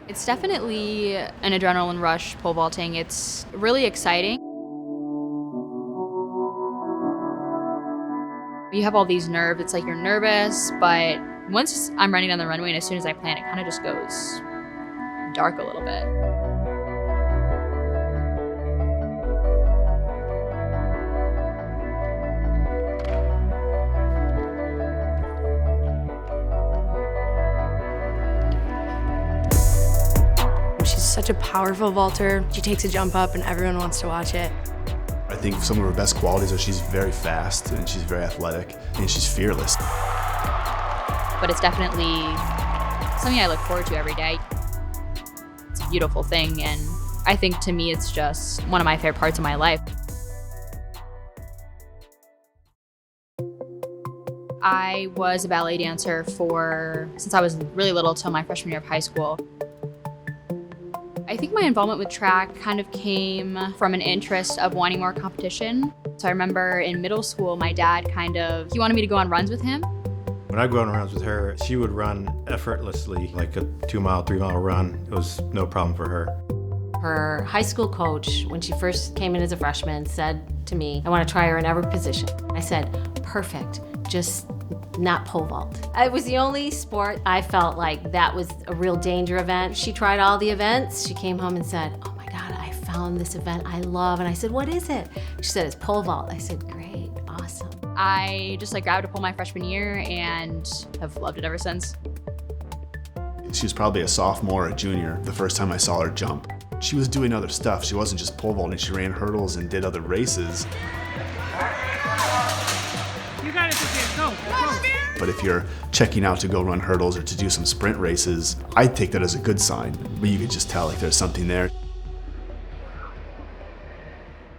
It's definitely an adrenaline rush, pole vaulting. It's really exciting. You have all these nerves. It's like you're nervous, but once I'm running down the runway and as soon as I plan, it kind of just goes dark a little bit. She's such a powerful vaulter. She takes a jump up and everyone wants to watch it. I think some of her best qualities are she's very fast and she's very athletic and she's fearless. But it's definitely something I look forward to every day. It's a beautiful thing, and I think to me it's just one of my favorite parts of my life. I was a ballet dancer since I was really little till my freshman year of high school. I think my involvement with track kind of came from an interest of wanting more competition. So I remember in middle school, my dad he wanted me to go on runs with him. When I go on runs with her, she would run effortlessly, like a 2-mile, 3-mile run. It was no problem for her. Her high school coach, when she first came in as a freshman, said to me, I want to try her in every position. I said, perfect, just not pole vault. It was the only sport I felt like that was a real danger event. She tried all the events. She came home and said, oh my God, I found this event I love. And I said, what is it? She said, it's pole vault. I said, great, awesome. I just grabbed a pole my freshman year and have loved it ever since. She was probably a sophomore or a junior the first time I saw her jump. She was doing other stuff. She wasn't just pole vaulting. She ran hurdles and did other races. You got it, Sophia. Go. But if you're checking out to go run hurdles or to do some sprint races, I take that as a good sign. But you could just tell there's something there.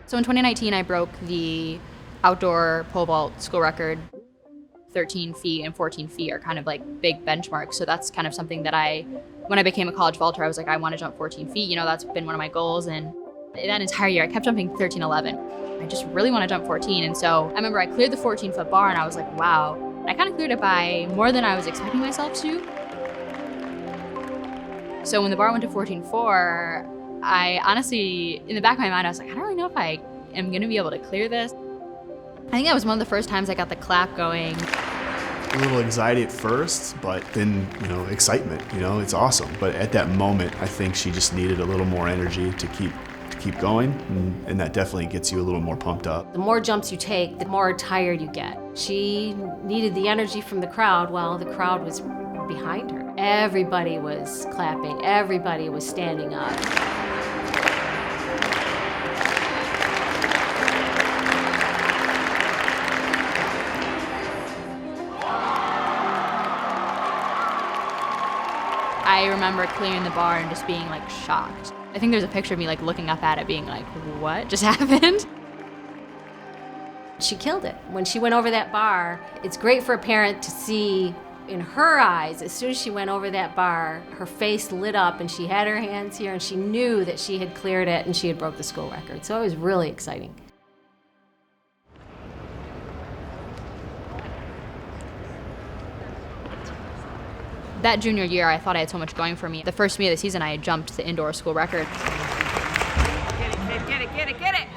So in 2019, I broke the outdoor pole vault school record. 13 feet and 14 feet are kind of big benchmarks. So that's kind of something that when I became a college vaulter, I was like, I want to jump 14 feet. That's been one of my goals. And that entire year, I kept jumping 13, 11. I just really want to jump 14. And so I remember I cleared the 14-foot bar and I was like, wow. I kind of cleared it by more than I was expecting myself to. So when the bar went to 14.4, I honestly, in the back of my mind, I was like, I don't really know if I am going to be able to clear this. I think that was one of the first times I got the clap going. A little anxiety at first, but then, excitement, it's awesome. But at that moment, I think she just needed a little more energy to keep going, and that definitely gets you a little more pumped up. The more jumps you take, the more tired you get. She needed the energy from the crowd while the crowd was behind her. Everybody was clapping, everybody was standing up. I remember clearing the bar and just being shocked. I think there's a picture of me looking up at it being like, what just happened? She killed it. When she went over that bar, it's great for a parent to see in her eyes, as soon as she went over that bar, her face lit up and she had her hands here and she knew that she had cleared it and she had broke the school record. So it was really exciting. That junior year, I thought I had so much going for me. The first meet of the season, I had jumped the indoor school record. Get it!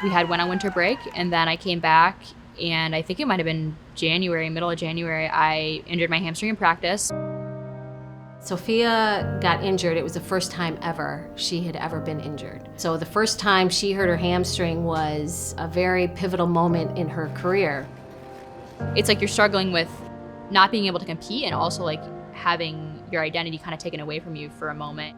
We went on winter break, and then I came back, and I think it might have been middle of January, I injured my hamstring in practice. Sophia got injured. It was the first time ever she had ever been injured. So the first time she hurt her hamstring was a very pivotal moment in her career. It's like you're struggling with not being able to compete and also having your identity kind of taken away from you for a moment.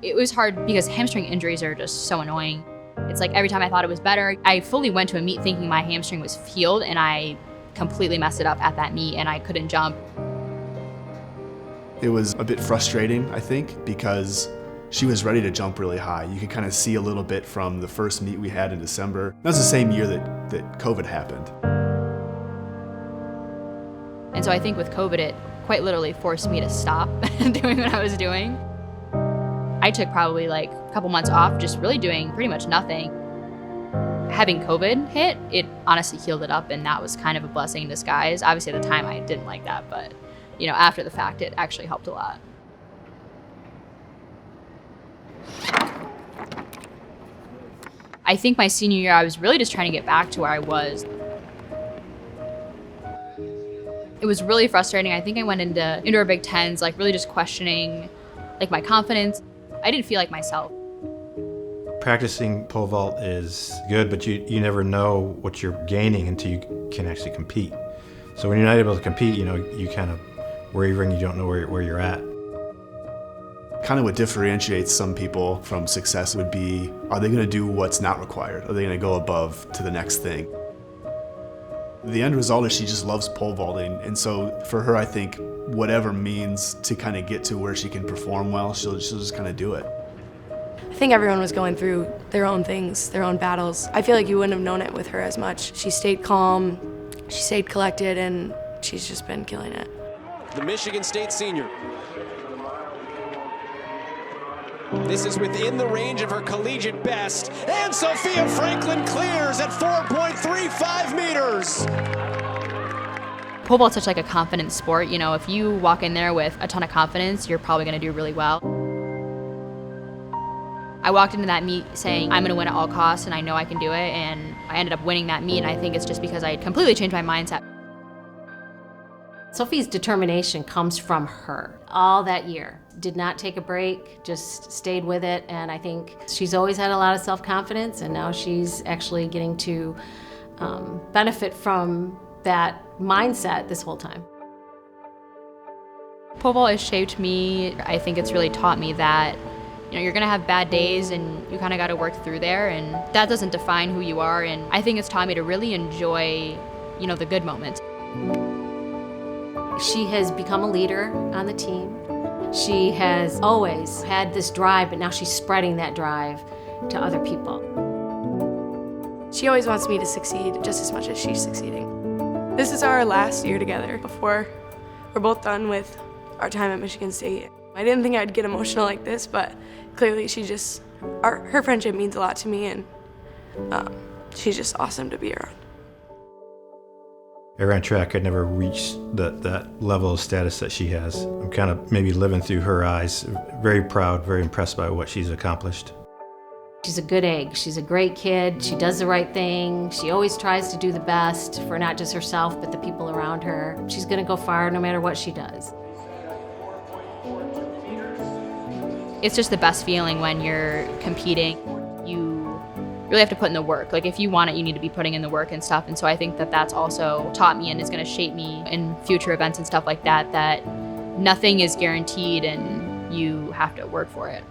It was hard because hamstring injuries are just so annoying. It's like every time I thought it was better, I fully went to a meet thinking my hamstring was healed and I completely messed it up at that meet and I couldn't jump. It was a bit frustrating, I think, because she was ready to jump really high. You could kind of see a little bit from the first meet we had in December. That was the same year that COVID happened. And so I think with COVID, it quite literally forced me to stop doing what I was doing. I took probably a couple months off, just really doing pretty much nothing. Having COVID hit, it honestly healed it up, and that was kind of a blessing in disguise. Obviously at the time I didn't like that, but after the fact it actually helped a lot. I think my senior year I was really just trying to get back to where I was. It was really frustrating. I think I went into indoor Big Tens really just questioning my confidence. I didn't feel like myself. Practicing pole vault is good, but you never know what you're gaining until you can actually compete. So when you're not able to compete, you kind of wavering, you don't know where you're at. Kind of what differentiates some people from success would be, are they going to do what's not required? Are they going to go above to the next thing? The end result is she just loves pole vaulting, and so for her, I think whatever means to kind of get to where she can perform well, she'll just kind of do it. I think everyone was going through their own things, their own battles. I feel like you wouldn't have known it with her as much. She stayed calm, she stayed collected, and she's just been killing it. The Michigan State senior. This is within the range of her collegiate best, and Sophia Franklin clears at 4.35 meters. Pole vault's such a confident sport. If you walk in there with a ton of confidence, you're probably going to do really well. I walked into that meet saying, I'm going to win at all costs, and I know I can do it, and I ended up winning that meet, and I think it's just because I completely changed my mindset. Sophie's determination comes from her. All that year, did not take a break, just stayed with it, and I think she's always had a lot of self-confidence, and now she's actually getting to benefit from that mindset this whole time. Pole vault has shaped me. I think it's really taught me that you're gonna have bad days, and you kind of got to work through there, and that doesn't define who you are, and I think it's taught me to really enjoy the good moments. She has become a leader on the team. She has always had this drive, but now she's spreading that drive to other people. She always wants me to succeed just as much as she's succeeding. This is our last year together before we're both done with our time at Michigan State. I didn't think I'd get emotional like this, but clearly her friendship means a lot to me, and she's just awesome to be around. I ran track, I'd never reached that level of status that she has. I'm kind of maybe living through her eyes. Very proud, very impressed by what she's accomplished. She's a good egg. She's a great kid. She does the right thing. She always tries to do the best for not just herself, but the people around her. She's gonna go far no matter what she does. It's just the best feeling when you're competing. You really have to put in the work. If you want it, you need to be putting in the work and stuff. And so I think that that's also taught me and is going to shape me in future events and stuff like that, that nothing is guaranteed and you have to work for it.